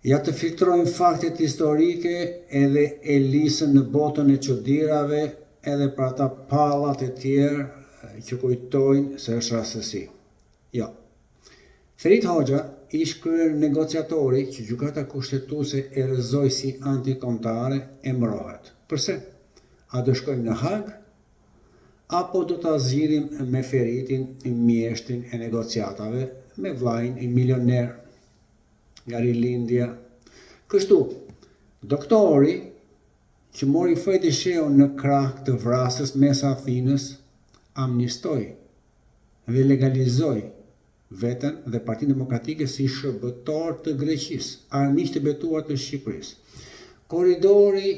Ja të filtrojmë faktet historike edhe e lisën në botën e çuditërave edhe për ata pallat e tjerë që kujtojnë se është rastësi. Jo. Ferit Hoxha ish kryer negociatori që gjykata kushtetuese e rrëzoi si antikombëtare emërohet. Përse? A do shkojmë në Hag? Apo do ta zgjidhim me Feritin, mjeshtin e negociatave, me vllajin i milioner nga rilindja. Kështu, doktori që mori fëjt e sheu në krah të vrasës mes Athinës, amnistoi dhe legalizoi veten dhe Partinë Demokratike si shërbëtor të Greqisë, armiq të betuar të Shqipërisë. Korridori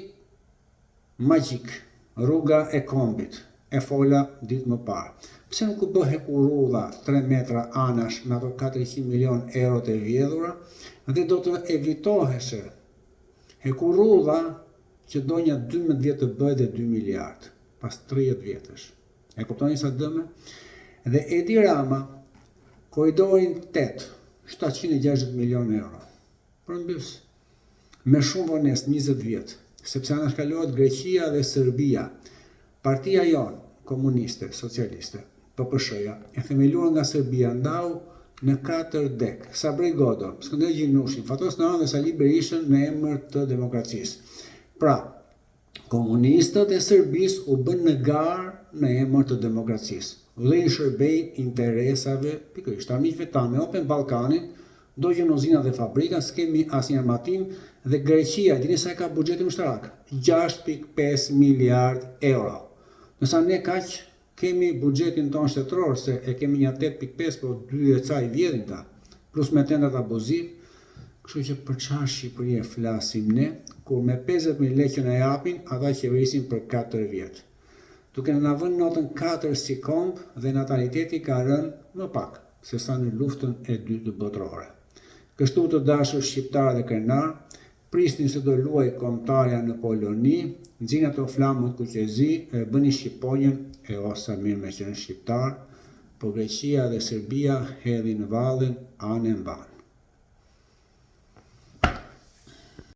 magjik, rruga e kombit, e fola ditë më parë. Pse nuk u bë hekurulla 3 metra anash me ato 400 milion euro të vjedhura dhe do të evitoheshe hekurulla që donja 12 vjet të bëhet dhe 2 miliard, pas 30 vjetësh. E kuptoni sa dëme? Dhe Edi Rama, korridorin 8, 760 milion euro. Përmbys, me shumë vonesë 20 vjet, sepse anashkalohet Greqia dhe Serbia. Partia jonë, komuniste, socialiste, PPSH-ja, e themeluar nga Serbia, ndau në 4 dek, Sabri Godo, Skënder Gjinushin, Fatos Naon dhe Sali Berishën në emër të demokracisë. Pra, komunistët e Serbisë u bën në garë në emër të demokracisë. Dhe i shërbejnë interesave, pikërisht armiqve tanë me Open Ballkanin, do që në uzina dhe fabrika, s'kemi asnjë armatim, dhe Greqia, dini sa ka buxhetin ushtarak? 6.5 miliard euro. Nësa ne kaq kemi buxhetin tonë shtetëror, se e kemi një 8.5, po 2 e ca i vjedhin ta, plus me tendat abuziv, kështu që për çfarë Shqipëri flasim ne, kur me 50.000 lekë që na japin, ata qeverisin për 4 vjet. Duke na vënë notën 4 si komb dhe nataliteti ka rënë më pak se sa në luftën e dytë botërore. Kështu të dashur shqiptarë dhe krenar, prisni se do luaj kombëtarja në Poloni, nxini ato flamën kuqezi e bëni Shqiponjën e osa mirë me qenë shqiptar, por Greqia dhe Serbia hedhin vallën anë mban.